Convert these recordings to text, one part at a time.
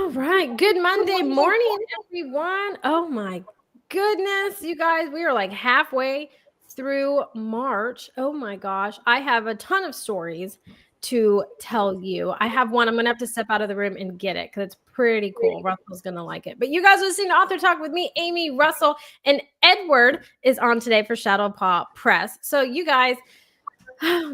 All right. Good Monday morning, everyone. Oh my goodness, you guys, we are like halfway through March. Oh my gosh. I have a ton of stories to tell you. I have one. I'm going to have to step out of the room and get it because it's pretty cool. Russell's going to like it. But you guys are listening to Author Talk with me, Amy, Russell, and Edward is on today for Shadowpaw Press. So you guys,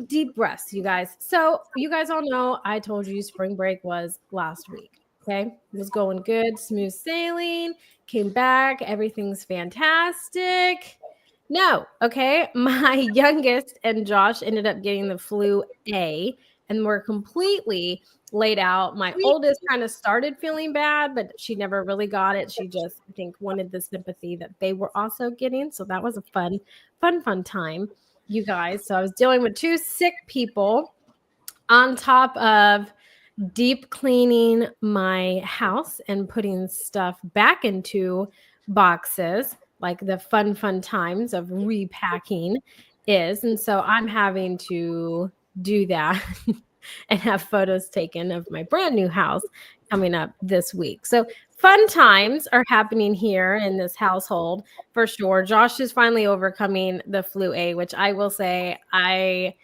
deep breaths, you guys. So you guys all know I told you spring break was last week. Okay. It was going good, smooth sailing, came back. Everything's fantastic. No. Okay. My youngest and Josh ended up getting the flu A and were completely laid out. My oldest kind of started feeling bad, but she never really got it. She just, I think, wanted the sympathy that they were also getting. So that was a fun time, you guys. So I was dealing with two sick people on top of deep cleaning my house and putting stuff back into boxes, like the fun times of repacking is. And so I'm having to do that and have photos taken of my brand new house coming up this week. So fun times are happening here in this household for sure. Josh is finally overcoming the flu A, which I will say I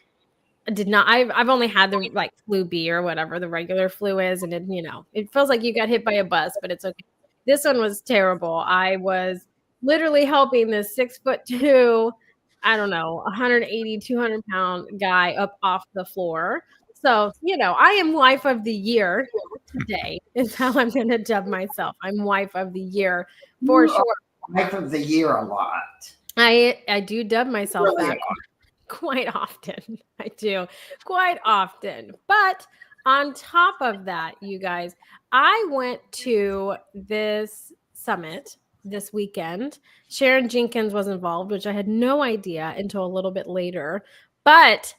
did not. I've only had the like flu B or whatever the regular flu is, and it feels like you got hit by a bus, but it's okay. This one was terrible. I was literally helping this 6'2", I don't know, 180, 200-pound guy up off the floor. So, I am wife of the year today is how I'm going to dub myself. I'm wife of the year for sure. Wife of the year a lot. I do dub myself that quite often. I do quite often. But on top of that, you guys, I went to this summit this weekend. Sharon Jenkins was involved, which I had no idea until a little bit later. But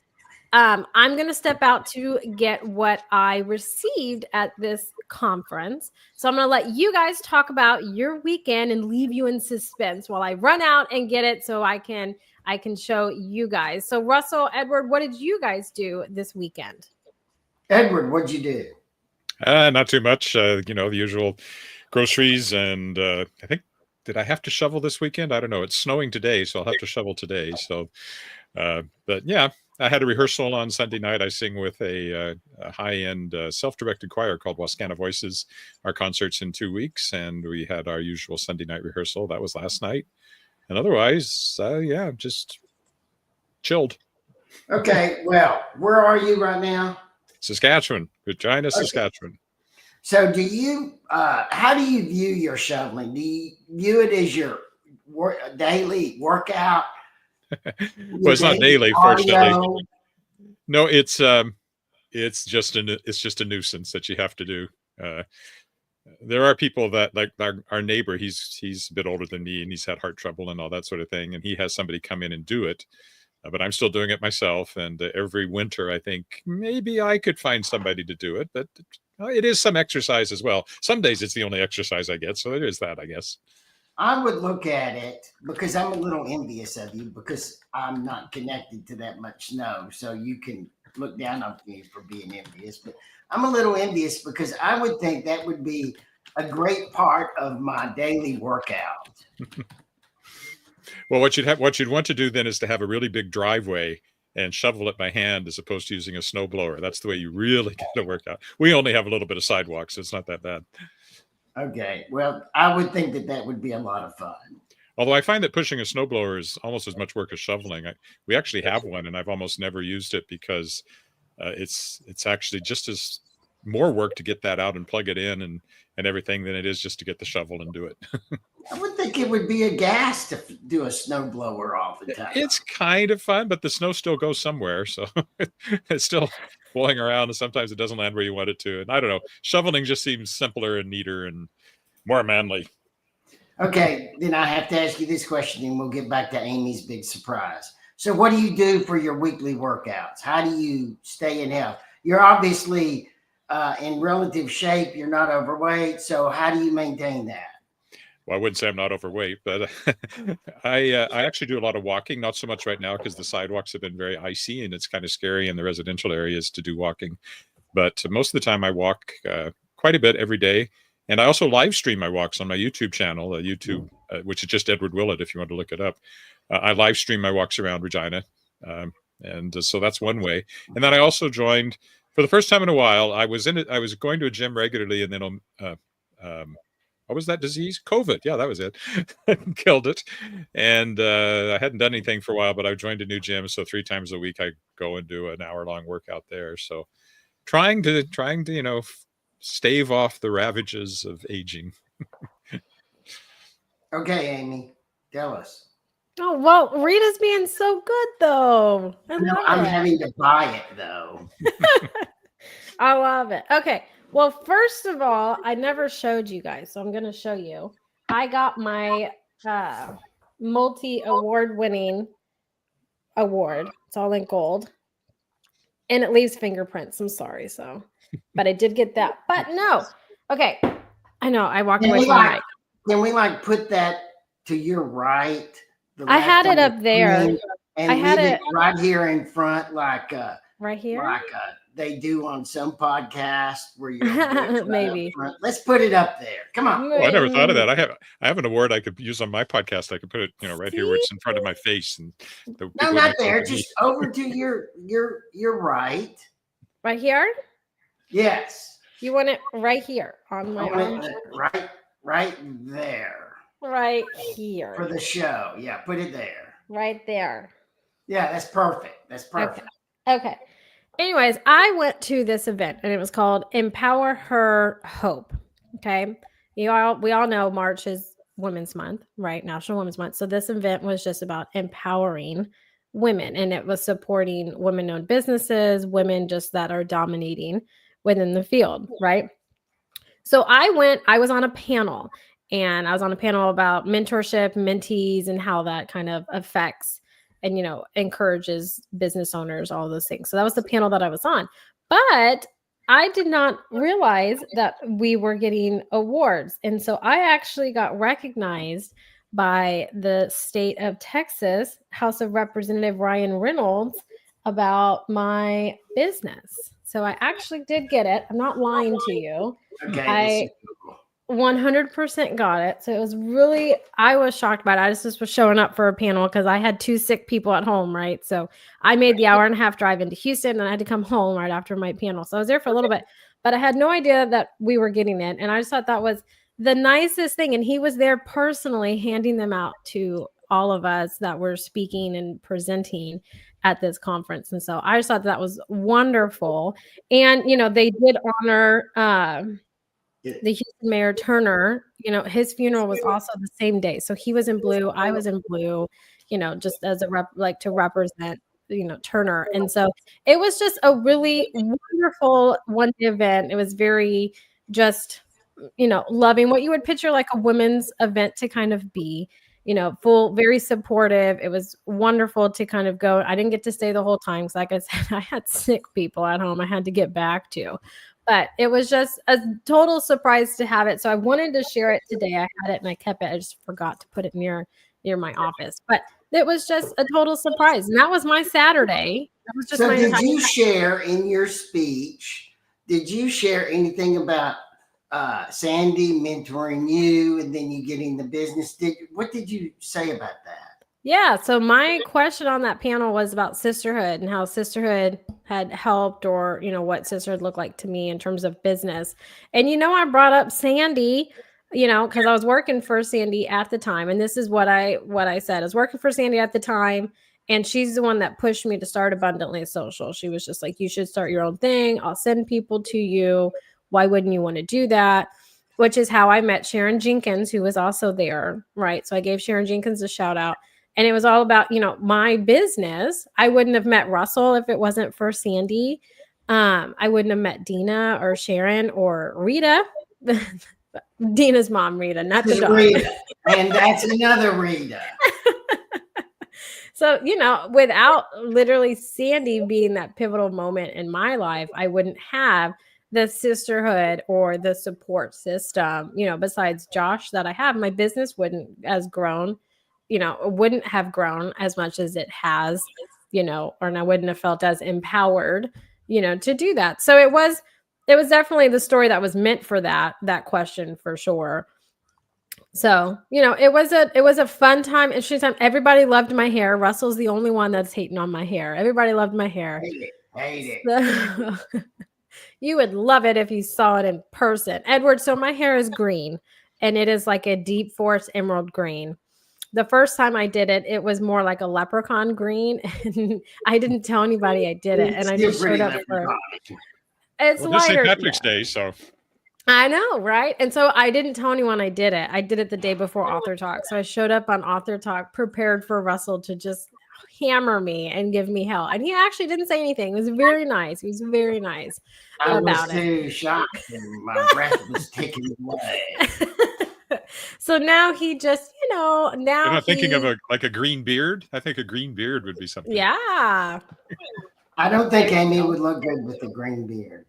I'm going to step out to get what I received at this conference. So I'm going to let you guys talk about your weekend and leave you in suspense while I run out and get it so I can show you guys. So Russell, Edward, what did you guys do this weekend? Edward, what'd you do? Not too much. The usual groceries and I think, did I have to shovel this weekend? I don't know. It's snowing today, so I'll have to shovel today. So, but yeah, I had a rehearsal on Sunday night. I sing with a high-end self-directed choir called Wascana Voices. Our concert's in 2 weeks, and we had our usual Sunday night rehearsal. That was last night. And otherwise, yeah, just chilled. Okay, well, where are you right now? Saskatchewan, Regina, Saskatchewan. So do you, how do you view your shoveling? Do you view it as your daily workout? Well, it's not daily, fortunately. No, it's just a nuisance that you have to do. There are people that, like our neighbor, he's a bit older than me and he's had heart trouble and all that sort of thing. And he has somebody come in and do it, but I'm still doing it myself. And every winter, I think maybe I could find somebody to do it, but it is some exercise as well. Some days it's the only exercise I get. So it is that, I guess. I would look at it because I'm a little envious of you because I'm not connected to that much snow. So you can look down on me for being envious, but I'm a little envious because I would think that would be a great part of my daily workout. Well, what you'd want to do then is to have a really big driveway and shovel it by hand as opposed to using a snow blower. That's the way you really get to work out. We only have a little bit of sidewalk, so it's not that bad. Okay. Well, I would think that would be a lot of fun. Although I find that pushing a snowblower is almost as much work as shoveling. We actually have one, and I've almost never used it because it's actually just as more work to get that out and plug it in and everything than it is just to get the shovel and do it. I would think it would be a gas to do a snowblower all the time. It's kind of fun, but the snow still goes somewhere, so it's still blowing around, and sometimes it doesn't land where you want it to. And I don't know, shoveling just seems simpler and neater and more manly. Okay, then I have to ask you this question, and we'll get back to Amy's big surprise. So what do you do for your weekly workouts? How do you stay in health? You're obviously in relative shape. You're not overweight. So how do you maintain that? Well, I wouldn't say I'm not overweight, but I actually do a lot of walking, not so much right now because the sidewalks have been very icy and it's kind of scary in the residential areas to do walking. But most of the time I walk quite a bit every day. And I also live stream my walks on my YouTube channel, which is just Edward Willett, if you want to look it up. I live stream my walks around Regina. And so that's one way. And then I also joined, for the first time in a while, I was going to a gym regularly, and then what was that disease? COVID. Yeah, that was it. Killed it. And I hadn't done anything for a while, but I joined a new gym. So 3 times a week I go and do an hour-long workout there. So trying to, stave off the ravages of aging. Okay, Amy, tell us. Oh, well, Rita's being so good, though. I'm having to buy it, though. I love it. Okay. Well, first of all, I never showed you guys, so I'm going to show you. I got my multi-award winning award. It's all in gold. And it leaves fingerprints. I'm sorry. But I did get that. But no. Okay. I know. I walked away from my mic. Can we put that to your right? I had it up there. And I had it right here in front, right here, like they do on some podcasts where you're maybe. Let's put it up there. Come on. Oh, I never thought of that. I have an award I could use on my podcast. I could put it, right here where it's in front of my face. And no, not there. Just over to your right. Right here? Yes. You want it right here on my arm? Right there. Right here. For the show. Yeah, put it there. Right there. Yeah, that's perfect. That's perfect. Okay. Anyways, I went to this event and it was called Empower Her Hope. Okay. We all know March is Women's Month, right? National Women's Month. So this event was just about empowering women, and it was supporting women-owned businesses, women just that are dominating within the field, right? So I was on a panel. And I was on a panel about mentorship, mentees, and how that kind of affects and, encourages business owners, all those things. So that was the panel that I was on. But I did not realize that we were getting awards. And so I actually got recognized by the state of Texas, House of Representative Ryan Reynolds, about my business. So I actually did get it. I'm not lying to you. Okay. I 100% got it. So it was really, I was shocked by it. I just was showing up for a panel because I had 2 sick people at home, right? So I made the 1.5-hour drive into Houston, and I had to come home right after my panel. So I was there for a little bit, but I had no idea that we were getting it. And I just thought that was the nicest thing. And he was there personally handing them out to all of us that were speaking and presenting at this conference. And so I just thought that was wonderful. And, they did honor, the Houston Mayor Turner, his funeral was also the same day. So he was in blue, I was in blue, just as a to represent, Turner. And so it was just a really wonderful one-day event. It was very just, loving, what you would picture like a women's event to kind of be, full, very supportive. It was wonderful to kind of go. I didn't get to stay the whole time because, like I said, I had sick people at home I had to get back to. But it was just a total surprise to have it. So I wanted to share it today. I had it and I kept it. I just forgot to put it near my office. But it was just a total surprise. And that was my Saturday. That was just did you share in your speech, did you share anything about Sandy mentoring you and then you getting the business? What did you say about that? Yeah. So my question on that panel was about sisterhood and how sisterhood had helped, or, what sisterhood looked like to me in terms of business. And, I brought up Sandy, because I was working for Sandy at the time. And this is what I said. I was working for Sandy at the time. And she's the one that pushed me to start Abundantly Social. She was just like, you should start your own thing. I'll send people to you. Why wouldn't you want to do that? Which is how I met Sharon Jenkins, who was also there. Right. So I gave Sharon Jenkins a shout out. And it was all about, my business. I wouldn't have met Russell if it wasn't for Sandy. I wouldn't have met Dina or Sharon or Rita. Dina's mom, Rita, not the dog. Rita. And that's another Rita. So, without literally Sandy being that pivotal moment in my life, I wouldn't have the sisterhood or the support system, besides Josh that I have. My business wouldn't have grown as much as it has, and I wouldn't have felt as empowered, to do that. So it it was definitely the story that was meant for that question for sure. So, it was a fun time, interesting time. Everybody loved my hair. Russell's the only one that's hating on my hair. Everybody loved my hair. Hate it. So, you would love it if you saw it in person. Edward, so my hair is green, and it is like a deep forest emerald green. The first time I did it, it was more like a leprechaun green, and I didn't tell anybody I did it, and I just showed up for it. It's well, this lighter. St. Patrick's Day, so I know, right? And so I didn't tell anyone I did it. I did it the day before Author Talk. So I showed up on Author Talk prepared for Russell to just hammer me and give me hell. And he actually didn't say anything. It was very nice. He was very nice about it. I was too shocked and my breath was taken away. So now he just, now you're not thinking of a green beard? I think a green beard would be something. Yeah. I don't think Amy would look good with a green beard.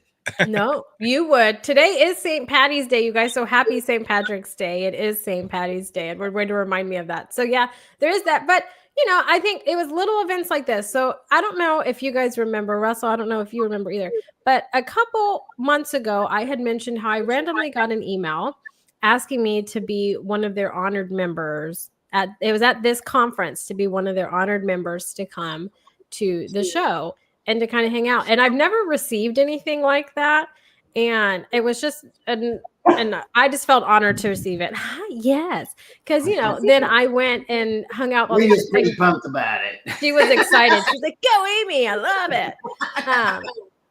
No, you would. Today is St. Patty's Day, you guys. So happy St. Patrick's Day. It is St. Patty's Day. And we're going to remind me of that. So yeah, there is that. But, I think it was little events like this. So I don't know if you guys remember, Russell. I don't know if you remember either. But a couple months ago, I had mentioned how I randomly got an email asking me to be one of their honored members. It was at this conference to be one of their honored members to come to the show and to kind of hang out. And I've never received anything like that. And it was just, and I just felt honored to receive it. Yes. Because, then I went and hung out. We was pretty pumped about it. She was excited. She's like, go Amy, I love it.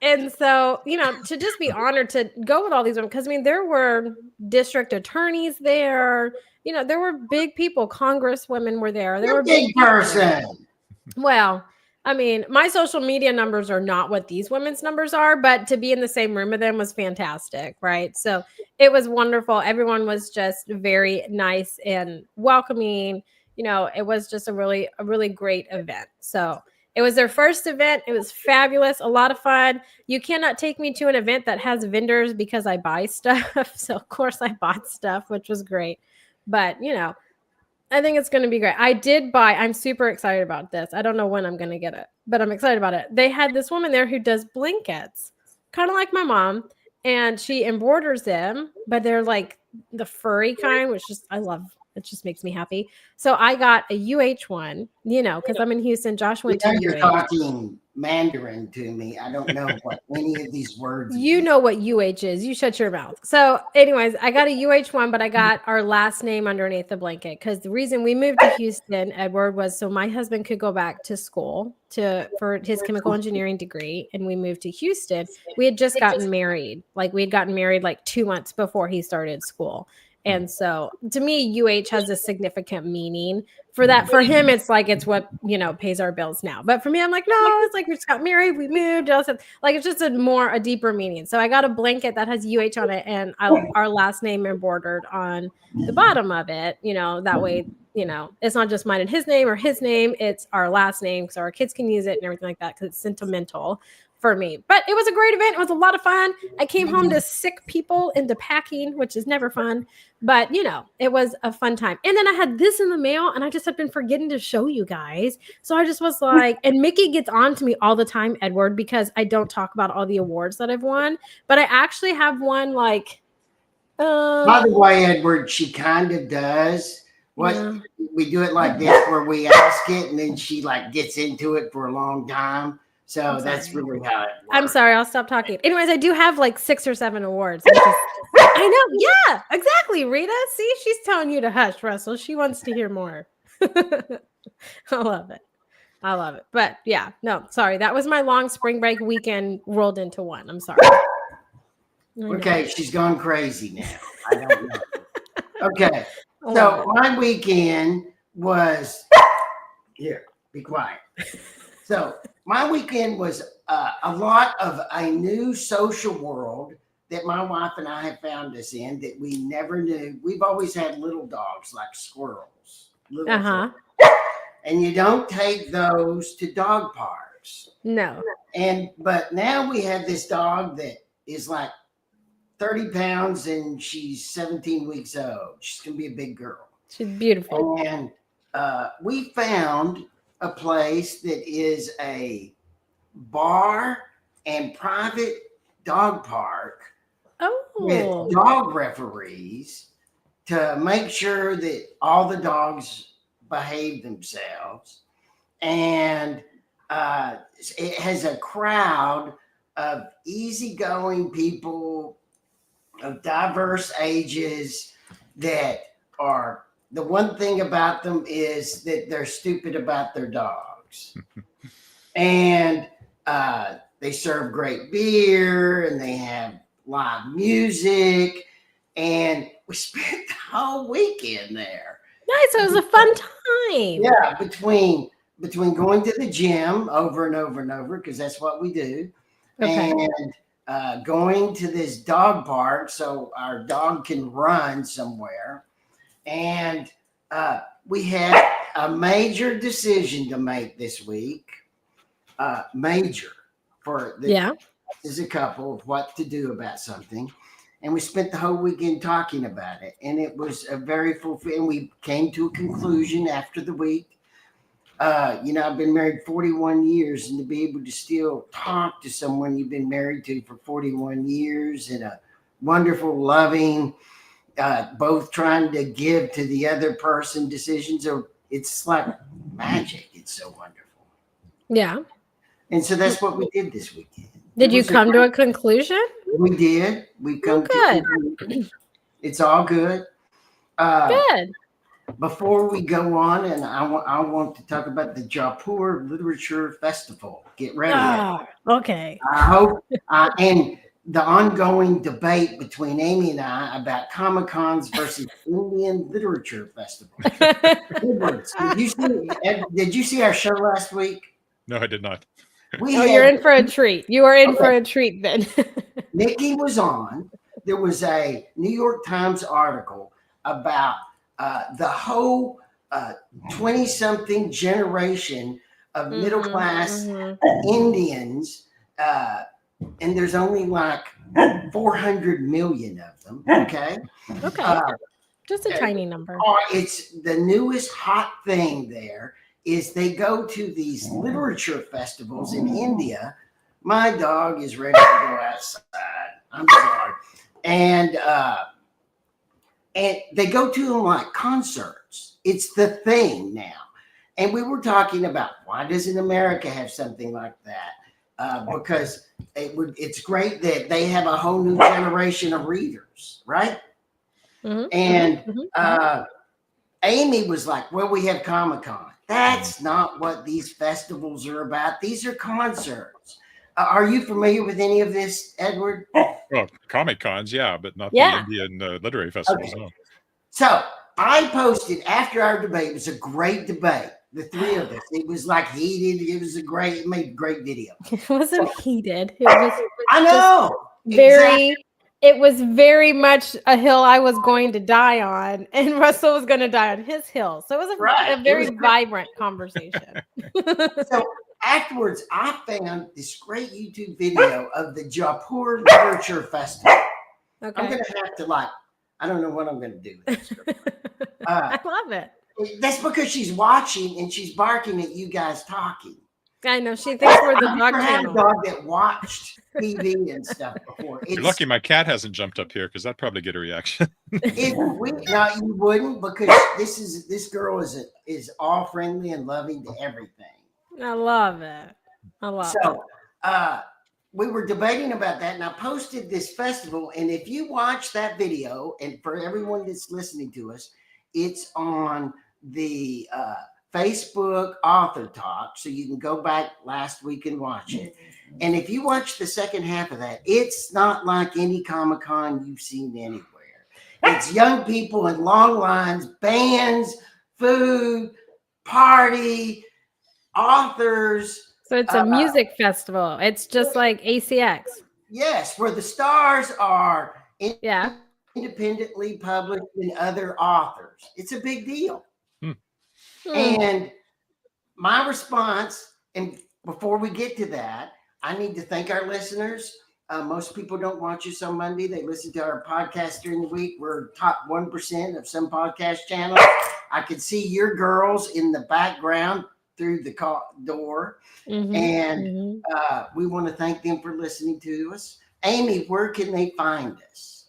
And so, to just be honored to go with all these women, because there were district attorneys there. There were big people. Congresswomen were there. There were big person. Well, my social media numbers are not what these women's numbers are, but to be in the same room with them was fantastic, right? So it was wonderful. Everyone was just very nice and welcoming. It was just a really great event. So it was their first event. It was fabulous, a lot of fun. You cannot take me to an event that has vendors because I buy stuff. So of course I bought stuff, which was great. But, I think it's going to be great. I'm super excited about this. I don't know when I'm going to get it, but I'm excited about it. They had this woman there who does blankets, kind of like my mom, and she embroiders them, but they're like the furry kind, which just, I love. It just makes me happy. So I got a UH one, because I'm in Houston. Josh went to You're UH. talking Mandarin to me. I don't know what any of these words. You know what UH is. You shut your mouth. So anyways, I got a UH one, but I got our last name underneath the blanket because the reason we moved to Houston, Edward, was so my husband could go back to school for his chemical engineering degree. And we moved to Houston. We had just gotten married. We had gotten married 2 months before he started school. And so to me, UH has a significant meaning for that. For him, it's it's what, pays our bills now. But for me, I'm no, it's we just got married, we moved. It's just a deeper meaning. So I got a blanket that has UH on it and our last name embroidered on the bottom of it, that way, it's not just mine and his name or his name, it's our last name so our kids can use it and everything like that because it's sentimental for me. But it was a great event. It was a lot of fun. I came home to sick people into packing, which is never fun. But, it was a fun time. And then I had this in the mail and I just had been forgetting to show you guys. So I just was and Mickey gets on to me all the time, Edward, because I don't talk about all the awards that I've won. But I actually have won by the way, Edward, she kind of does. We do it like this where we ask it and then she gets into it for a long time. So that's really how it works. I'm sorry, I'll stop talking. Anyways, I do have 6 or 7 awards. I know. Yeah, exactly. Rita, see, she's telling you to hush, Russell. She wants to hear more. I love it. But yeah, no, sorry. That was my long spring break weekend rolled into one. I'm sorry. Okay, she's gone crazy now. I don't know. Okay, so my weekend was here. Be quiet. So my weekend was a lot of a new social world that my wife and I have found us in that we never knew. We've always had little dogs like squirrels. And you don't take those to dog parks. No. But now we have this dog that is 30 pounds and she's 17 weeks old. She's going to be a big girl. She's beautiful. And we found a place that is a bar and private dog park with Oh. dog referees to make sure that all the dogs behave themselves. And it has a crowd of easygoing people of diverse ages that are, the one thing about them is that they're stupid about their dogs. And they serve great beer and they have live music. And we spent the whole weekend there. Nice. So it was a fun time. Yeah, between going to the gym over and over and over, because that's what we do, Okay. and going to this dog park so our dog can run somewhere. And we had a major decision to make this week. Major for the as a couple of what to do about something. And we spent the whole weekend talking about it. And it was a very fulfilling. We came to a conclusion after the week. I've been married 41 years, and to be able to still talk to someone you've been married to for 41 years and a wonderful, loving, both trying to give to the other person decisions, it's like magic. It's so wonderful. Yeah. And so that's what we did this weekend. Did you come to a conclusion? We did. We come to it's all good. Good. Before we go on, and I want to talk about the Jaipur Literature Festival. Get ready. Okay. I hope, and the ongoing debate between Amy and I about Comic-Cons versus Indian Literature Festival. Did you see our show last week? No, I did not. You're in for a treat. You are in for a treat then. Nikki was on. There was a New York Times article about the whole 20-something generation of middle-class Indians, and there's only like 400 million of them, okay? Okay. Just a tiny number. It's the newest hot thing there is they go to these literature festivals in India. My dog is ready to go outside. I'm sorry. And they go to them like concerts. It's the thing now. And we were talking about why doesn't America have something like that? Because it's great that they have a whole new generation of readers, right? Mm-hmm. And Amy was like, well, we have Comic-Con. That's not what these festivals are about. These are concerts. Are you familiar with any of this, Edward? Well, Comic-Cons, yeah, but not the Indian literary festivals. Okay. No. So I posted after our debate. It was a great debate. The three of us. It was like heated. It made a great video. It wasn't heated. It was I know. Very. Exactly. It was very much a hill I was going to die on, and Russell was going to die on his hill. So it was a very vibrant conversation. So afterwards, I found this great YouTube video of the Jaipur Literature Festival. Okay. I'm going to have to I don't know what I'm going to do with this. I love it. That's because she's watching and she's barking at you guys talking. I know. She thinks we're the dog channel. I had a dog that watched TV and stuff before. You're lucky my cat hasn't jumped up here because I'd probably get a reaction. No, you wouldn't, because this girl is all friendly and loving to everything. I love it. So we were debating about that, and I posted this festival. And if you watch that video, and for everyone that's listening to us, it's on the Facebook Author Talk, so you can go back last week and watch it. And if you watch the second half of that, it's not like any Comic-Con you've seen anywhere. It's young people in long lines, bands, food, party, authors. So it's a music festival. It's just like ACX. Yes, where the stars are independently published and other authors. It's a big deal. And my response, and before we get to that, I need to thank our listeners. Most people don't watch us on Monday. They listen to our podcast during the week. We're top 1% of some podcast channels. I could see your girls in the background through the door. And we want to thank them for listening to us. Amy, where can they find us?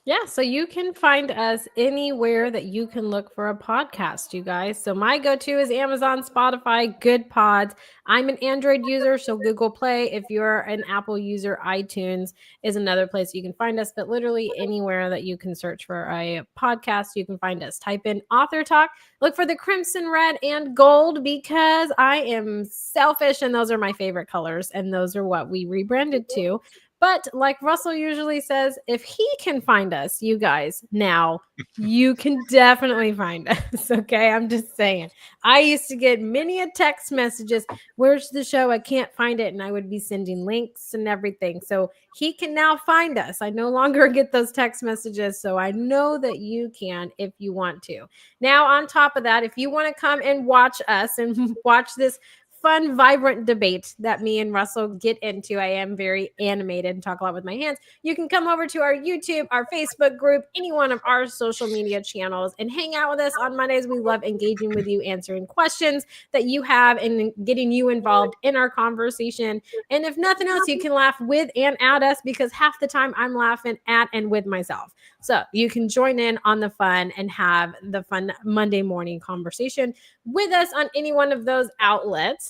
Yeah, so you can find us anywhere that you can look for a podcast, you guys. So my go-to is Amazon, Spotify, Good Pods. I'm an Android user, so Google Play. If you're an Apple user, iTunes is another place you can find us. But literally anywhere that you can search for a podcast, you can find us. Type in Author Talk. Look for the crimson, red, and gold because I am selfish and those are my favorite colors. And those are what we rebranded to. But like Russell usually says, if he can find us, you guys, now you can definitely find us. Okay. I'm just saying. I used to get many a text messages. Where's the show? I can't find it. And I would be sending links and everything. So he can now find us. I no longer get those text messages. So I know that you can if you want to. Now, on top of that, if you want to come and watch us and watch this fun, vibrant debate that me and Russell get into. I am very animated and talk a lot with my hands. You can come over to our YouTube, our Facebook group, any one of our social media channels and hang out with us on Mondays. We love engaging with you, answering questions that you have and getting you involved in our conversation. And if nothing else, you can laugh with and at us because half the time I'm laughing at and with myself. So you can join in on the fun and have the fun Monday morning conversation with us on any one of those outlets.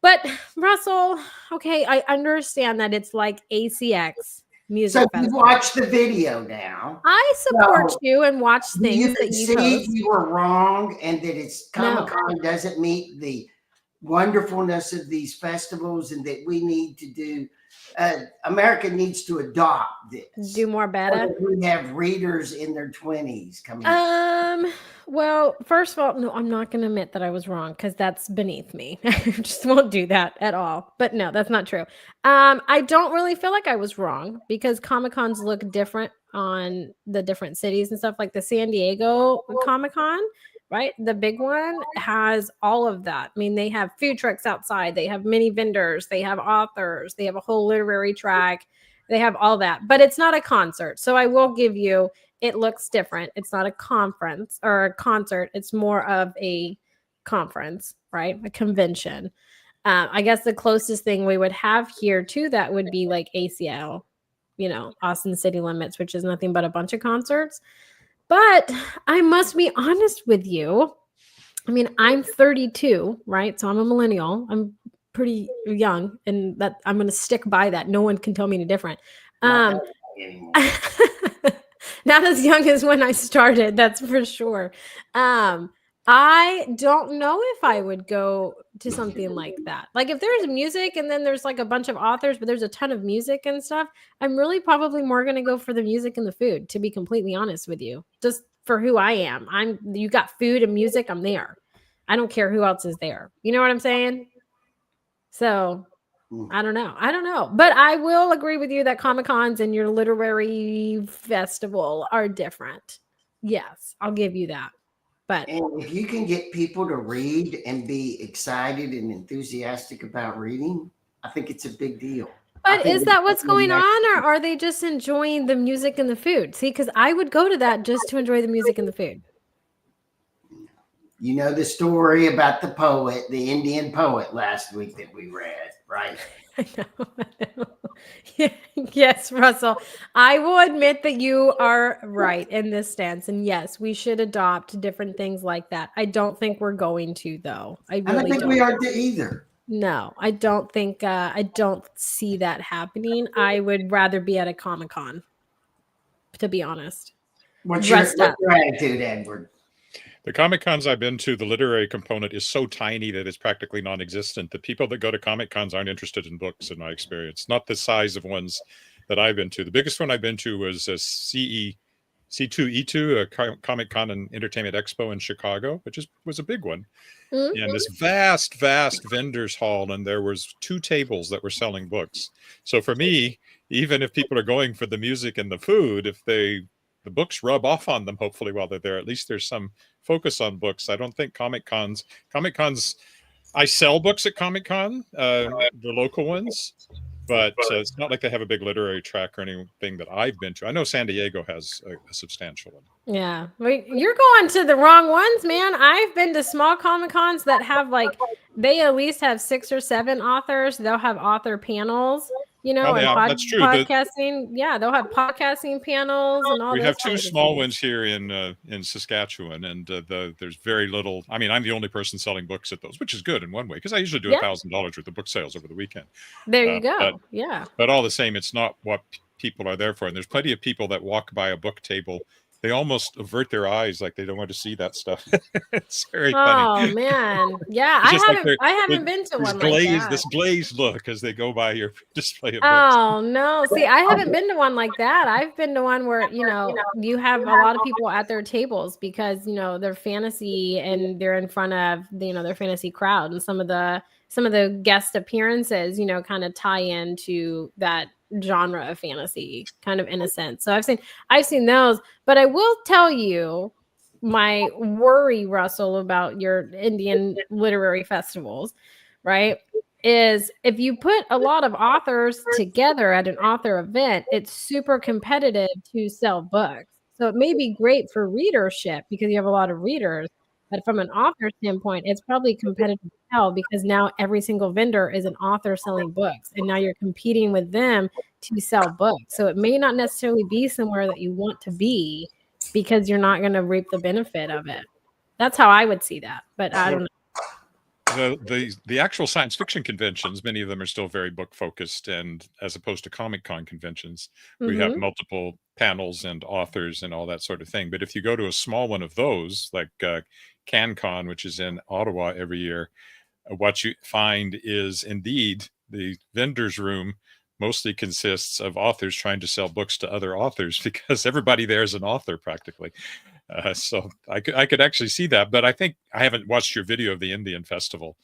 But Russell, okay, I understand that it's like ACX music. So you watch the video now. I support you and watch things that you post. You were wrong, and that it's Comic-Con doesn't meet the wonderfulness of these festivals, and that we need to do. America needs to adopt this. Do more better. We have readers in their 20s coming. Well, first of all, no, I'm not going to admit that I was wrong because that's beneath me. I just won't do that at all. But no, that's not true. I don't really feel like I was wrong because Comic-Cons look different on the different cities and stuff. Like the San Diego Comic-Con, right? The big one has all of that. I mean, they have food trucks outside. They have mini vendors. They have authors. They have a whole literary track. They have all that. But it's not a concert. So I will give you, it looks different. It's not a conference or a concert. It's more of a conference, right? A convention. I guess the closest thing we would have here to that would be like ACL, Austin City Limits, which is nothing but a bunch of concerts. But I must be honest with you. I mean, I'm 32, right? So I'm a millennial. I'm pretty young, and that I'm going to stick by that. No one can tell me any different. Not as young as when I started, that's for sure. I don't know if I would go to something like that. Like if there's music and then there's like a bunch of authors, but there's a ton of music and stuff, I'm really probably more going to go for the music and the food, to be completely honest with you. Just for who I am. You got food and music, I'm there. I don't care who else is there. You know what I'm saying? So I don't know. But I will agree with you that Comic-Cons and your literary festival are different. Yes, I'll give you that. And if you can get people to read and be excited and enthusiastic about reading, I think it's a big deal. But is that what's going on, or are they just enjoying the music and the food? See, because I would go to that just to enjoy the music and the food. You know the story about the Indian poet last week that we read, right? I know. Yes, Russell. I will admit that you are right in this stance. And yes, we should adopt different things like that. I don't think we're going to, though. I don't think we are either. No, I don't think, I don't see that happening. I would rather be at a Comic-Con, to be honest. What's your attitude, Edward? The Comic-Cons I've been to, the literary component is so tiny that it's practically non-existent. The people that go to Comic-Cons aren't interested in books, in my experience. Not the size of ones that I've been to. The biggest one I've been to was a C2E2, a Comic-Con and Entertainment Expo in Chicago, which was a big one. Mm-hmm. And this vast vendors hall, and there was 2 tables that were selling books. So for me, even if people are going for the music and the food, if the books rub off on them, hopefully while they're there, at least there's some focus on books. I don't think Comic-Cons, I sell books at Comic-Con, the local ones, but it's not like they have a big literary track or anything that I've been to. I know San Diego has a substantial one. Yeah. You're going to the wrong ones, man. I've been to small Comic-Cons that have they at least have 6 or 7 authors. They'll have author panels. you know, Oh, and yeah, that's true. podcasting. Yeah, they'll have podcasting panels and all. We this have kind two of small thing. ones here in Saskatchewan, and there's very little. I mean, I'm the only person selling books at those, which is good in one way because I usually do Yeah. $1,000 worth of book sales over the weekend. There you go. But all the same, it's not what people are there for. And there's plenty of people that walk by a book table. They almost avert their eyes like they don't want to see that stuff. It's very funny. Oh man, yeah, I haven't been to one like that. This glazed look as they go by your display of books. Oh no, see, I haven't been to one like that. I've been to one where, you know, you have a lot of people at their tables because, you know, they're fantasy and they're in front of, you know, their fantasy crowd, and some of the guest appearances, you know, kind of tie into that genre of fantasy kind of in a sense. So I've seen those, but I will tell you my worry, Russell, about your Indian literary festivals, right, is if you put a lot of authors together at an author event, it's super competitive to sell books. So it may be great for readership because you have a lot of readers, but from an author standpoint, it's probably competitive as hell because now every single vendor is an author selling books, and now you're competing with them to sell books. So it may not necessarily be somewhere that you want to be because you're not going to reap the benefit of it. That's how I would see that, but I don't know. The actual science fiction conventions, many of them are still very book focused, and as opposed to Comic Con conventions, we have multiple panels and authors and all that sort of thing. But if you go to a small one of those, like CanCon, which is in Ottawa every year, what you find is indeed the vendors room mostly consists of authors trying to sell books to other authors because everybody there is an author practically. So I could actually see that, but I think I haven't watched your video of the Indian festival,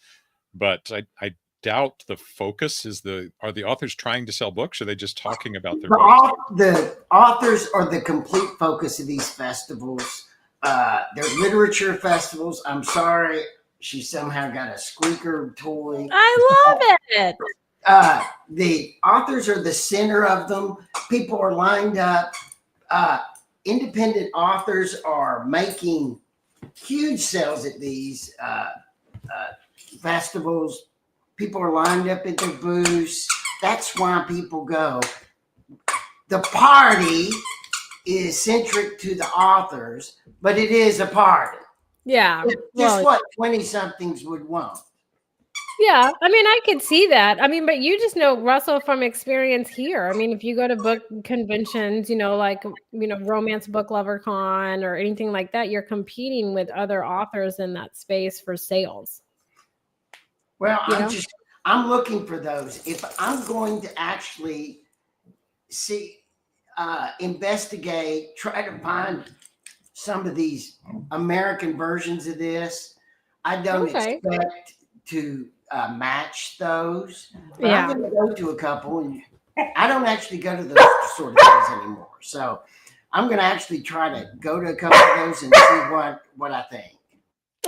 but I doubt the focus is are the authors trying to sell books, or are they just talking about their books? The authors are the complete focus of these festivals. They're literature festivals. I'm sorry, she somehow got a squeaker toy. I love it. The authors are the center of them. People are lined up. Independent authors are making huge sales at these festivals. People are lined up at their booths. That's why people go. The party is centric to the authors, but it is a party. Yeah. Just what 20-somethings would want. Yeah, I mean, I could see that. I mean, but you just know, Russell, from experience here. I mean, if you go to book conventions, you know, like, you know, Romance Book Lover Con or anything like that, you're competing with other authors in that space for sales. Well, I'm looking for those. If I'm going to actually investigate, try to find some of these American versions of this, I don't expect to match those. But I'm going to go to a couple, and I don't actually go to those sort of things anymore. So I'm going to actually try to go to a couple of those and see what I think.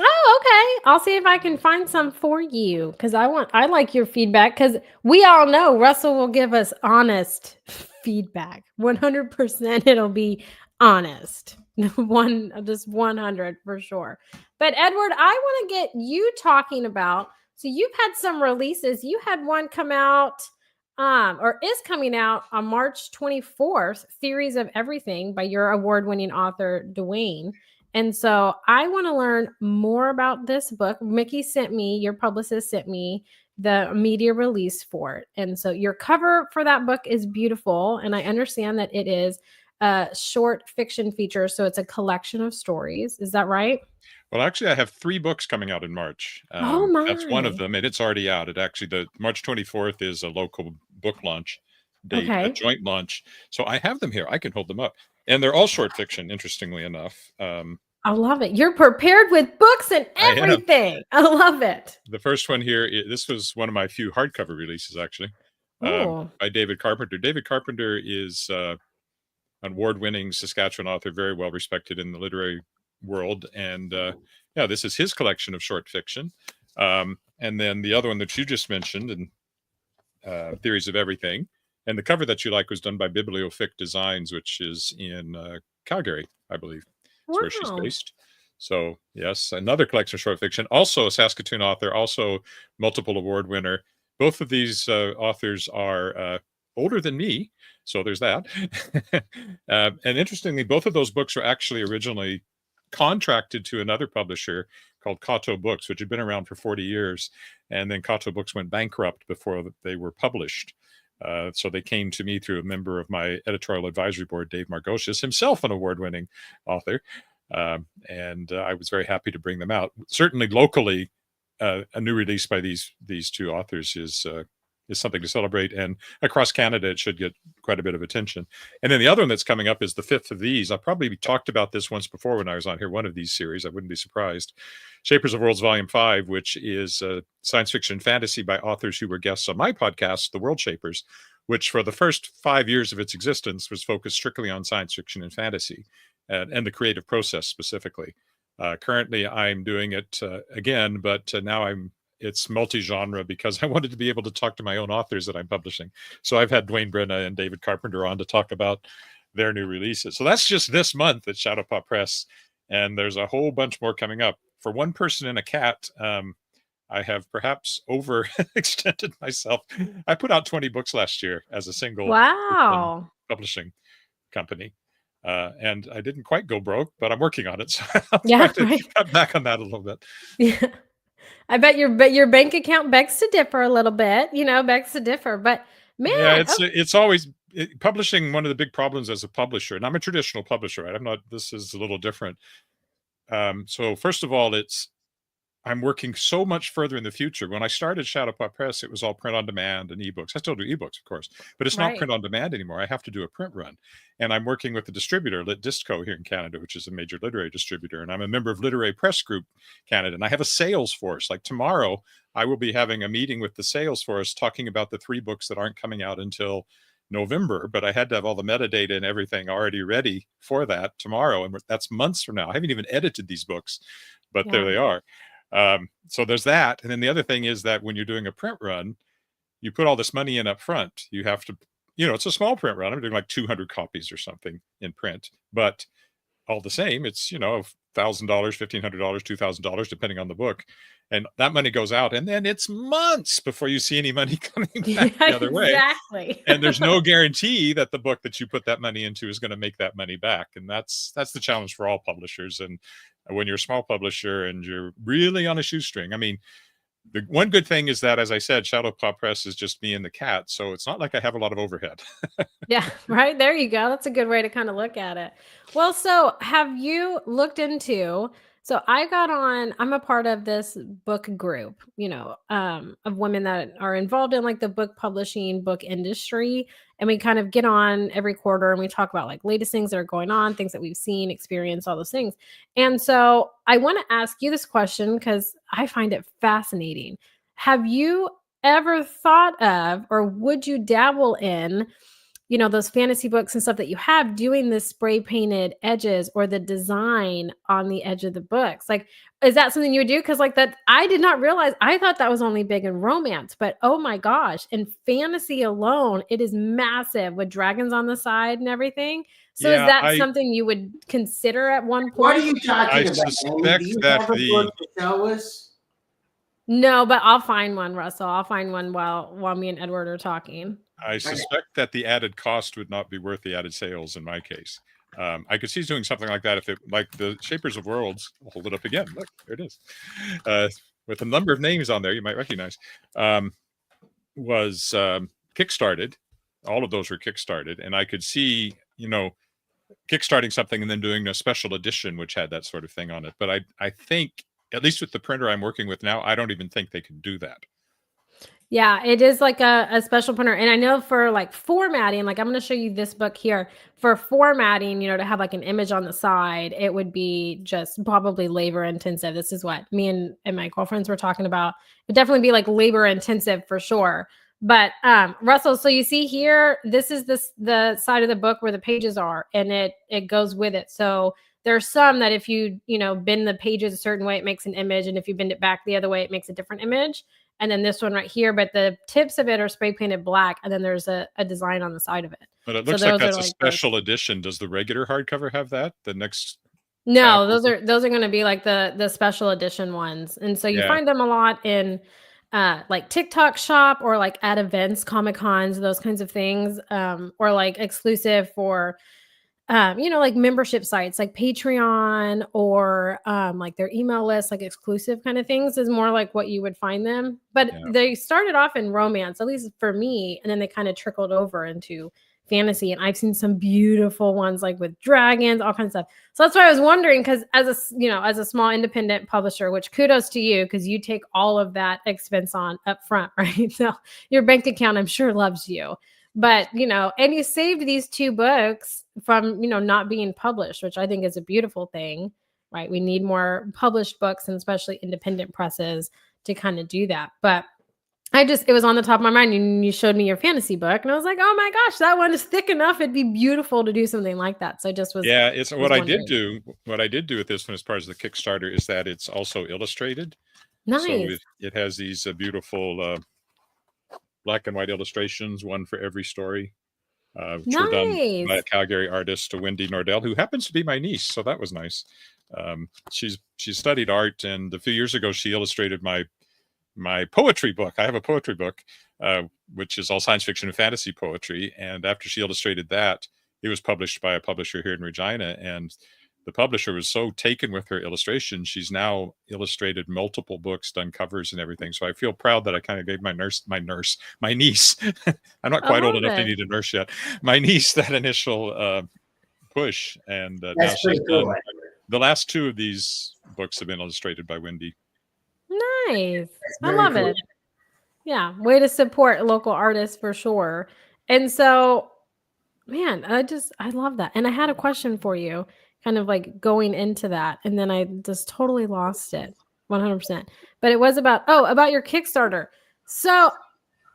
Oh, okay. I'll see if I can find some for you because I like your feedback, because we all know Russell will give us honest feedback. 100% it'll be honest. Just 100 for sure. But Edward, I want to get you talking about, so you've had some releases. You had one come out or is coming out on March 24th, Theories of Everything by your award-winning author, Dwayne. And so I want to learn more about this book. Mickey sent me, your publicist sent me the media release for it. And so your cover for that book is beautiful. And I understand that it is a short fiction feature. So it's a collection of stories. Is that right? Well, actually, I have 3 books coming out in March. Oh my! That's one of them, and it's already out. The March 24th is a local book launch date, a joint launch. So I have them here. I can hold them up, and they're all short fiction. Interestingly enough, I love it. You're prepared with books and everything. I love it. The first one here, this was one of my few hardcover releases, actually, by David Carpenter. David Carpenter is an award-winning Saskatchewan author, very well respected in the literary world, and this is his collection of short fiction. And then the other one that you just mentioned, and Theories of Everything, and the cover that you like was done by Bibliofic Designs, which is in Calgary, I believe. That's where she's based. So yes, another collection of short fiction, also a Saskatoon author, also multiple award winner. Both of these authors are older than me. So there's that. And interestingly, both of those books were actually originally contracted to another publisher called Kato Books, which had been around for 40 years. And then Kato Books went bankrupt before they were published. So they came to me through a member of my editorial advisory board, Dave Margocius, himself an award-winning author. And I was very happy to bring them out. Certainly locally, a new release by these two authors is something to celebrate, and across Canada it should get quite a bit of attention. And then the other one that's coming up is the fifth of these. I probably talked about this once before when I was on here, one of these series. I wouldn't be surprised. Shapers of Worlds Volume 5, which is science fiction fantasy by authors who were guests on my podcast, The World Shapers, which for the first 5 years of its existence was focused strictly on science fiction and fantasy and the creative process specifically. Currently, I'm doing it again, but now it's multi-genre because I wanted to be able to talk to my own authors that I'm publishing. So I've had Dwayne Brenna and David Carpenter on to talk about their new releases. So that's just this month at Shadowpaw Press, and there's a whole bunch more coming up. For one person and a cat, I have perhaps overextended myself. I put out 20 books last year as a single publishing company. And I didn't quite go broke, but I'm working on it. So I'll try to cut back on that a little bit. Yeah. I bet your bank account begs to differ a little bit, begs to differ. But man, yeah, it's always publishing. One of the big problems as a publisher, and I'm a traditional publisher, right? I'm not. This is a little different. So first of all, I'm working so much further in the future. When I started Shadowpaw Press, it was all print on demand and ebooks. I still do ebooks, of course, but it's not print on demand anymore. I have to do a print run. And I'm working with the distributor, Lit Distco here in Canada, which is a major literary distributor. And I'm a member of Literary Press Group Canada. And I have a sales force. Like tomorrow, I will be having a meeting with the sales force talking about the 3 books that aren't coming out until November, but I had to have all the metadata and everything already ready for that tomorrow. And that's months from now. I haven't even edited these books, but there they are. So there's that. And then the other thing is that when you're doing a print run, you put all this money in up front. You have to, it's a small print run. I'm doing like 200 copies or something in print, but all the same, it's, $1,000, $1,500, $2,000, depending on the book. And that money goes out, and then it's months before you see any money coming back the other way. Exactly. And there's no guarantee that the book that you put that money into is going to make that money back. And that's the challenge for all publishers. And when you're a small publisher and you're really on a shoestring, I mean, the one good thing is that, as I said, Shadowpaw Press is just me and the cat. So it's not like I have a lot of overhead. Yeah, right. There you go. That's a good way to kind of look at it. Well, so have you looked into, so I'm a part of this book group, of women that are involved in like the book publishing, book industry. And we kind of get on every quarter and we talk about like latest things that are going on, things that we've seen, experienced, all those things. And so I want to ask you this question because I find it fascinating. Have you ever thought of, or would you dabble in, those fantasy books and stuff that you have, doing the spray painted edges or the design on the edge of the books? Like, is that something you would do? Because like that, I did not realize, I thought that was only big in romance, but oh my gosh, in fantasy alone, it is massive with dragons on the side and everything. So is that something you would consider at one point? What are you talking about? Suspect do you that have a book to show us? No, but I'll find one, Russell. I'll find one while me and Edward are talking. I suspect that the added cost would not be worth the added sales in my case. I could see doing something like that if it, like the Shapers of Worlds, I'll hold it up again. Look, there it is. With a number of names on there you might recognize, was Kickstarted. All of those were Kickstarted. And I could see, kickstarting something and then doing a special edition, which had that sort of thing on it. But I think, at least with the printer I'm working with now, I don't even think they could do that. Yeah, it is like a special printer. And I know for like formatting, like I'm going to show you this book here. For formatting, to have like an image on the side, it would be just probably labor intensive. This is what me and my girlfriends were talking about. It'd definitely be like labor intensive for sure. But Russell, so you see here, this is the side of the book where the pages are, and it goes with it. So there's some that if you bend the pages a certain way, it makes an image. And if you bend it back the other way, it makes a different image. And then this one right here, but the tips of it are spray painted black, and then there's a design on the side of it. But it looks like that's a special edition. Does the regular hardcover have that? The next? No, those are going to be like the special edition ones. And so you find them a lot in like TikTok shop or like at events, Comic Cons, those kinds of things, or like exclusive for like membership sites like Patreon or like their email list, like exclusive kind of things is more like what you would find them. But they started off in romance, at least for me, and then they kind of trickled over into fantasy. And I've seen some beautiful ones like with dragons, all kinds of stuff. So that's why I was wondering, because as a small independent publisher, which kudos to you, because you take all of that expense on up front, right? So your bank account, I'm sure, loves you. But, and you saved these 2 books from, not being published, which I think is a beautiful thing, right? We need more published books, and especially independent presses, to kind of do that. But it was on the top of my mind, and you showed me your fantasy book, and I was like, oh my gosh, that one is thick enough. It'd be beautiful to do something like that. So I just was. Yeah, it's what I did do. What I did do with this one as part of the Kickstarter is that it's also illustrated. Nice. So it has these beautiful black and white illustrations, one for every story, which were done by a Calgary artist, Wendy Nordell, who happens to be my niece. So that was nice. She's studied art, and a few years ago she illustrated my poetry book. I have a poetry book, which is all science fiction and fantasy poetry. And after she illustrated that, it was published by a publisher here in Regina, and the publisher was so taken with her illustration, she's now illustrated multiple books, done covers and everything. So I feel proud that I kind of gave my niece, I'm not quite old enough to need a nurse yet, my niece, that initial push. And now she's done. The last 2 of these books have been illustrated by Wendy. Nice. I love it. Yeah. Way to support local artists for sure. And so, man, I love that. And I had a question for you, kind of like going into that, and then I just totally lost it 100%. But it was about your Kickstarter. So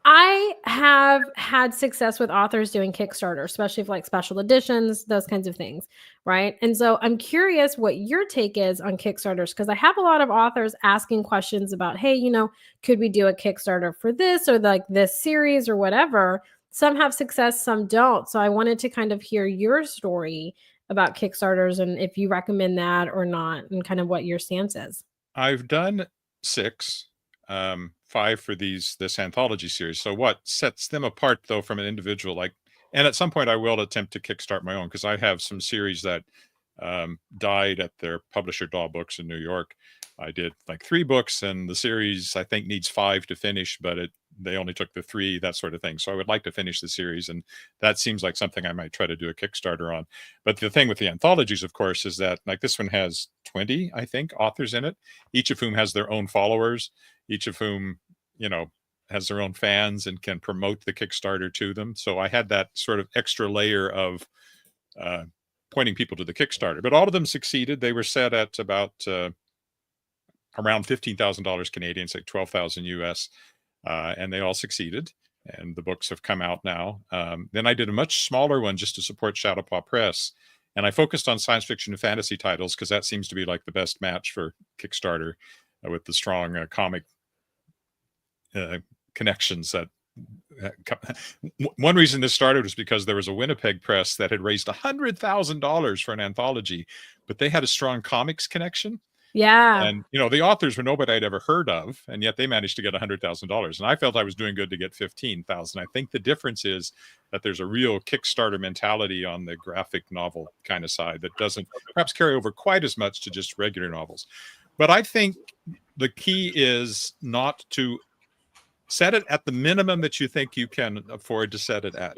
I have had success with authors doing Kickstarter, especially for like special editions, those kinds of things, right? And so I'm curious what your take is on Kickstarters, because I have a lot of authors asking questions about, hey, could we do a Kickstarter for this or like this series or whatever? Some have success, some don't. So I wanted to kind of hear your story about Kickstarters and if you recommend that or not, and kind of what your stance is. I've done 6. 5 for this anthology series. So what sets them apart though from an individual, and at some point I will attempt to kickstart my own, because I have some series that died at their publisher Daw Books in New York. I did like 3 books, and the series I think needs 5 to finish, but they only took the 3, that sort of thing. So I would like to finish the series, and that seems like something I might try to do a Kickstarter on. But the thing with the anthologies, of course, is that like this one has 20, I think, authors in it, each of whom has their own followers, each of whom, has their own fans and can promote the Kickstarter to them. So I had that sort of extra layer of pointing people to the Kickstarter. But all of them succeeded. They were set at about around $15,000 Canadian, it's like 12,000 US, and they all succeeded. And the books have come out now. Then I did a much smaller one just to support Shadowpaw Press. And I focused on science fiction and fantasy titles, because that seems to be like the best match for Kickstarter, with the strong comic connections. That one reason this started was because there was a Winnipeg press that had raised $100,000 for an anthology, but they had a strong comics connection. Yeah. And, the authors were nobody I'd ever heard of, and yet they managed to get $100,000. And I felt I was doing good to get 15,000. I think the difference is that there's a real Kickstarter mentality on the graphic novel kind of side that doesn't perhaps carry over quite as much to just regular novels. But I think the key is not to set it at the minimum that you think you can afford to set it at,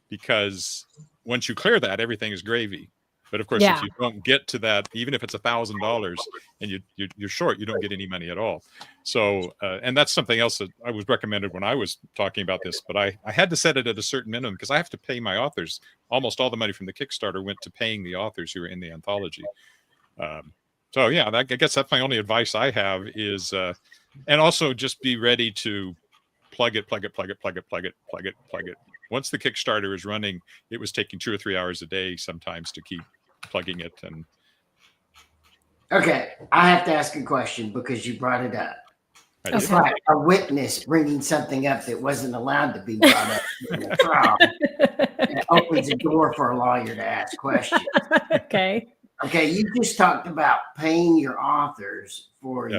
because once you clear that, everything is gravy. But of course, if you don't get to that, even if it's $1,000 and you're short, you don't get any money at all. So, and that's something else that I was recommended when I was talking about this, but I had to set it at a certain minimum because I have to pay my authors. Almost all the money from the Kickstarter went to paying the authors who are in the anthology. So yeah, I guess that's my only advice I have is, and also just be ready to plug it. Once the Kickstarter is running, it was taking 2 or 3 hours a day sometimes to keep plugging it. And okay, I have to ask a question because you brought it up. It's like a witness bringing something up that wasn't allowed to be brought up in the trial. It opens a door for a lawyer to ask questions. Okay, you just talked about paying your authors for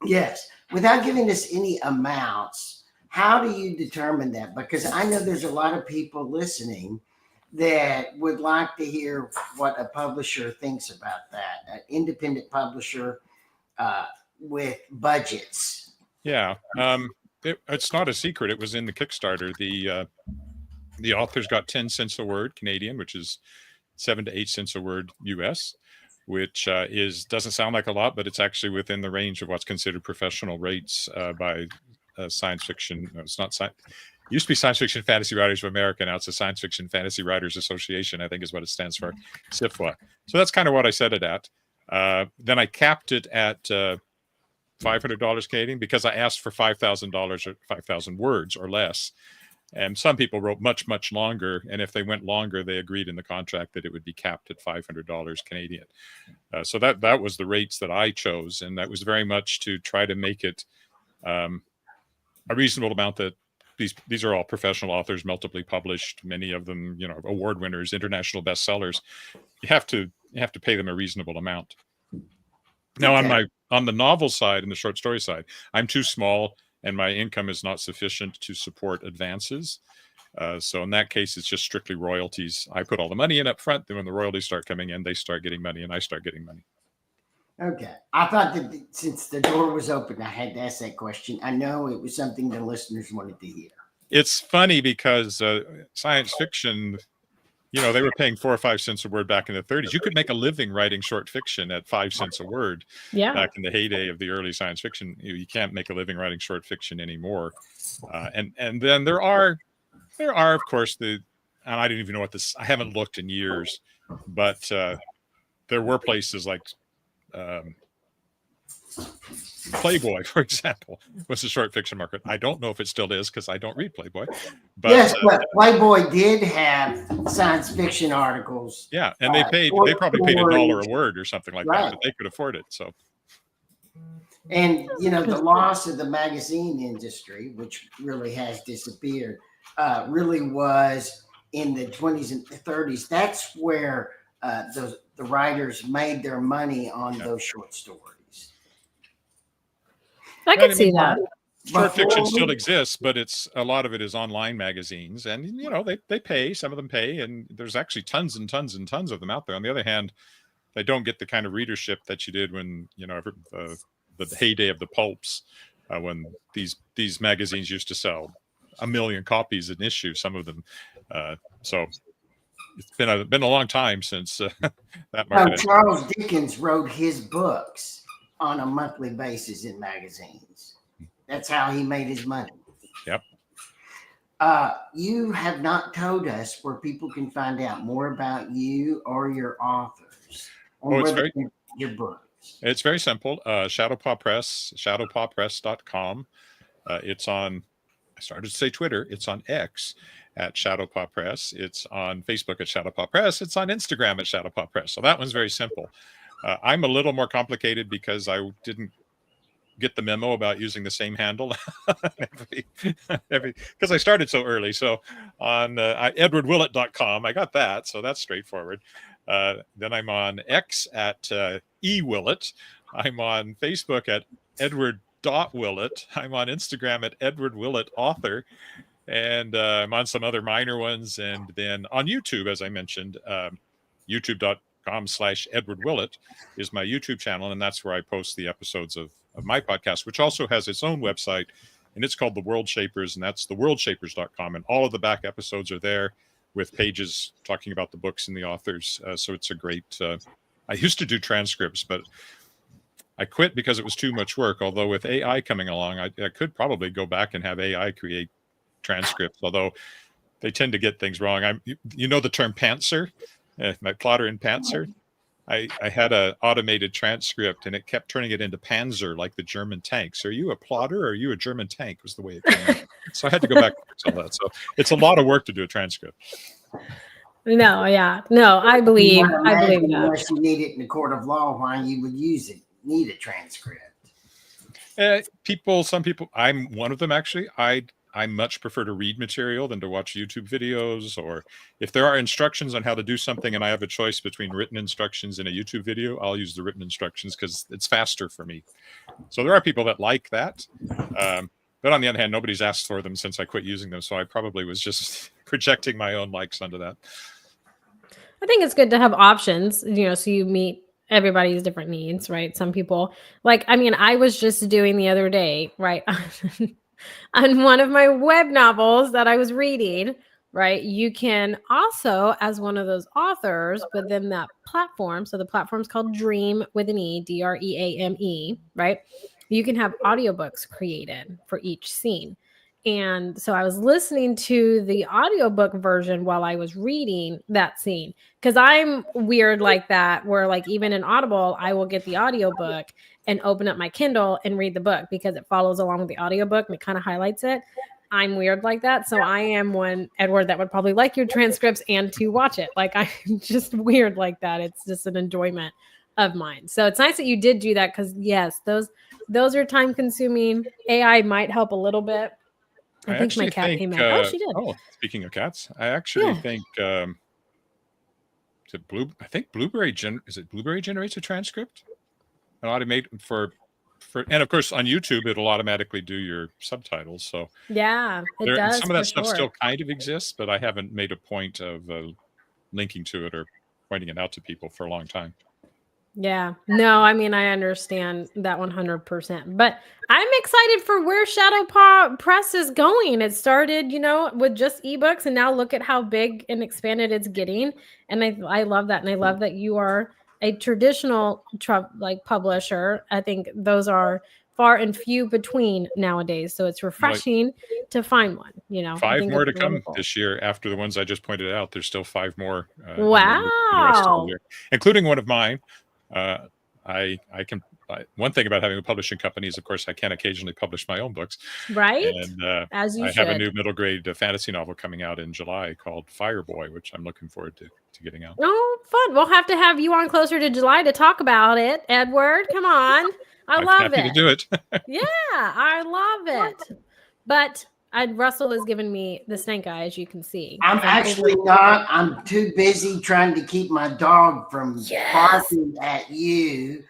Yes. Without giving us any amounts, how do you determine that? Because I know there's a lot of people listening that would like to hear what a publisher thinks about that, an independent publisher with budgets. Yeah. It's not a secret. It was in the Kickstarter. The authors got 10 cents a word Canadian, which is 7 to 8 cents a word US, which doesn't sound like a lot, but it's actually within the range of what's considered professional rates by science fiction. No, it's not science. It used to be Science Fiction Fantasy Writers of America. Now it's the Science Fiction Fantasy Writers Association, I think is what it stands for, SIFWA. So that's kind of what I set it at. Then I capped it at $500 Canadian because I asked for $5,000 or 5,000 words or less. And some people wrote much, much longer. And if they went longer, they agreed in the contract that it would be capped at $500 Canadian. So that was the rates that I chose. And that was very much to try to make it a reasonable amount that these are all professional authors, multiply published, many of them, award winners, international bestsellers. You have to pay them a reasonable amount. Now, on the novel side and the short story side, I'm too small and my income is not sufficient to support advances. So in that case, it's just strictly royalties. I put all the money in up front. Then when the royalties start coming in, they start getting money and I start getting money. Okay. I thought that since the door was open, I had to ask that question. I know it was something the listeners wanted to hear. It's funny because science fiction, they were paying 4 or 5 cents a word back in the 30s. You could make a living writing short fiction at 5 cents a word. Yeah. Back in the heyday of the early science fiction, you can't make a living writing short fiction anymore. And then there are of course and I didn't even know I haven't looked in years, but there were places like Playboy, for example, was a short fiction market. I don't know if it still is because I don't read Playboy. But, yes, but Playboy did have science fiction articles. Yeah, and they probably paid $1 a word or something like that, but they could afford it. So, and the loss of the magazine industry, which really has disappeared, really was in the 20s and 30s. That's where the writers made their money on those short stories. I can see that. Short fiction still exists, but a lot of it is online magazines, and they pay. Some of them pay, and there's actually tons and tons and tons of them out there. On the other hand, they don't get the kind of readership that you did when the heyday of the pulps, when these magazines used to sell 1 million copies an issue. Some of them, so it's been a long time since that market. Charles Dickens wrote his books on a monthly basis in magazines. That's how he made his money. Yep. You have not told us where people can find out more about you or your authors, or your books. It's very simple. Shadowpaw Press, shadowpawpress.com. It's on, I started to say Twitter. It's on X at Shadowpaw Press. It's on Facebook at Shadowpaw Press. It's on Instagram at Shadowpaw Press. So that one's very simple. I'm a little more complicated because I didn't get the memo about using the same handle because I started so early. So on edwardwillett.com, I got that. So that's straightforward. Then I'm on X at eWillet. I'm on Facebook at edward.willett. I'm on Instagram at edwardwillettauthor. And I'm on some other minor ones. And then on YouTube, as I mentioned, youtube.com/Edward Willett is my YouTube channel. And that's where I post the episodes of my podcast, which also has its own website. And it's called The World Shapers. And that's theworldshapers.com. And all of the back episodes are there with pages talking about the books and the authors. So it's a great, I used to do transcripts, but I quit because it was too much work. Although with AI coming along, I could probably go back and have AI create transcripts, although they tend to get things wrong. The term pantser, my plotter in Pantser. I had an automated transcript and it kept turning it into Panzer, like the German tanks. Are you a plotter or are you a German tank? Was the way it came out. So I had to go back and fix all that. So it's a lot of work to do a transcript. No, I believe that. Unless you need it in the court of law, why you would need a transcript? Some people, I'm one of them actually. I I much prefer to read material than to watch YouTube videos, or if there are instructions on how to do something and I have a choice between written instructions and a YouTube video, I'll use the written instructions because it's faster for me. So there are people that like that. But on the other hand, nobody's asked for them since I quit using them. So I probably was just projecting my own likes onto that. I think it's good to have options, so you meet everybody's different needs, right? Some people I was just doing the other day, right? On one of my web novels that I was reading, right? You can also, as one of those authors within that platform, so the platform's called Dream with an E, Dreame, right? You can have audiobooks created for each scene. And so I was listening to the audiobook version while I was reading that scene, because I'm weird like that, where like even in Audible, I will get the audiobook and open up my Kindle and read the book because it follows along with the audiobook and it kind of highlights it. I'm weird like that. So I am one, Edward, that would probably like your transcripts and to watch it. Like I'm just weird like that. It's just an enjoyment of mine. So it's nice that you did do that, because yes, those are time consuming. AI might help a little bit. I think my cat came in. Oh, she did. Oh, speaking of cats, I actually think I think Blueberry generates a transcript, an automated for, and of course on YouTube it'll automatically do your subtitles. So yeah, it does. Some of that stuff still kind of exists, but I haven't made a point of linking to it or pointing it out to people for a long time. Yeah, no, I mean, I understand that 100%, but I'm excited for where Shadowpaw Press is going. It started, with just ebooks, and now look at how big and expanded it's getting. And I love that. And I love that you are a traditional publisher. I think those are far and few between nowadays. So it's refreshing to find one, 5 more to come this year after the ones I just pointed out. There's still 5 more. Wow. Including one of mine. One thing about having a publishing company is, of course, I can occasionally publish my own books. Right. And as you I should. have a new middle grade fantasy novel coming out in July called Fireboy, which I'm looking forward to getting out. Oh, fun. We'll have to have you on closer to July to talk about it, Edward. Come on. I'm love happy it. to do it. Yeah, I love it. But Russell is giving me the snake eye, as you can see. I'm actually not. I'm too busy trying to keep my dog from barking at you,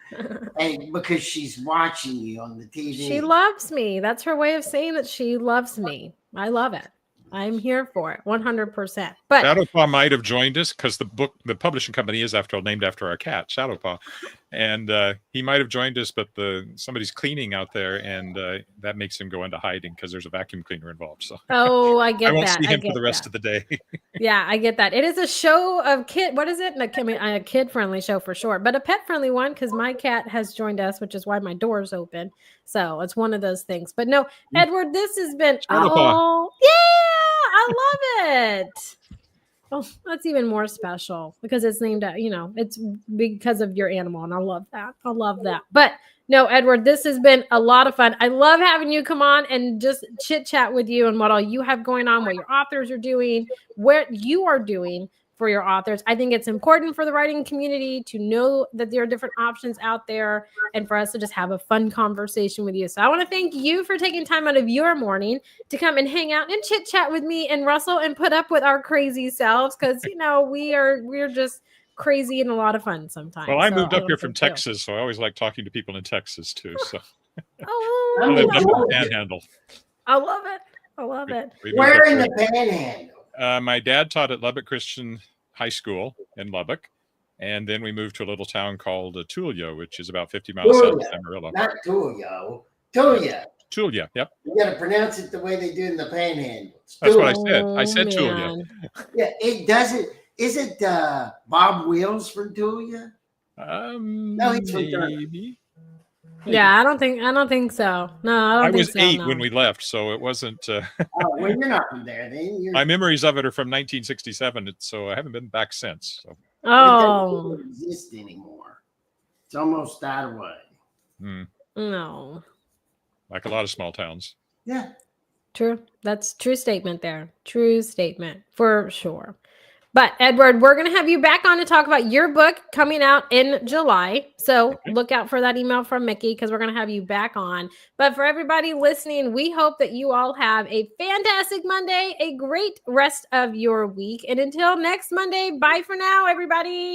and because she's watching you on the TV. She loves me. That's her way of saying that she loves me. I love it. I'm here for it, 100%. But Shadowpaw might have joined us because the publishing company is named after our cat, Shadowpaw, and he might have joined us, but somebody's cleaning out there, and that makes him go into hiding because there's a vacuum cleaner involved. So I get that. I won't see him for the rest of the day. Yeah, I get that. It is a show of what is it? A kid-friendly show for sure, but a pet-friendly one, because my cat has joined us, which is why my door's open. So it's one of those things. But no, Edward, this has been I love it. Oh, that's even more special because it's named it's because of your animal, and I love that. But no, Edward, this has been a lot of fun. I love having you come on and just chit chat with you and what all you have going on, what your authors are doing, what you are doing for your authors. I think it's important for the writing community to know that there are different options out there, and for us to just have a fun conversation with you. So I want to thank you for taking time out of your morning to come and hang out and chit chat with me and Russell and put up with our crazy selves, because we're just crazy and a lot of fun sometimes. Well, I moved up here from Texas, so I always like talking to people in Texas too. So I lived up in the Panhandle. I love it. Where in the Panhandle? My dad taught at Lubbock Christian High School in Lubbock, and then we moved to a little town called Tulia, which is about 50 miles south of Amarillo. Not Tulia. Tulia. Tulia, yep. You got to pronounce it the way they do in the Panhandle. That's what I said. I said Tulia. Yeah, it doesn't. Is it Bob Wills from Tulia? No, he's from Maybe. Yeah, I don't think so. No, I don't think so. I was 8 when we left, so it wasn't. Oh, well, you're not from there, then. My memories of it are from 1967, so I haven't been back since. So. It doesn't exist anymore. It's almost died away. No. Like a lot of small towns. Yeah. True. That's true statement there. True statement for sure. But Edward, we're going to have you back on to talk about your book coming out in July. So look out for that email from Mickey because we're going to have you back on. But for everybody listening, we hope that you all have a fantastic Monday, a great rest of your week. And until next Monday, bye for now, everybody.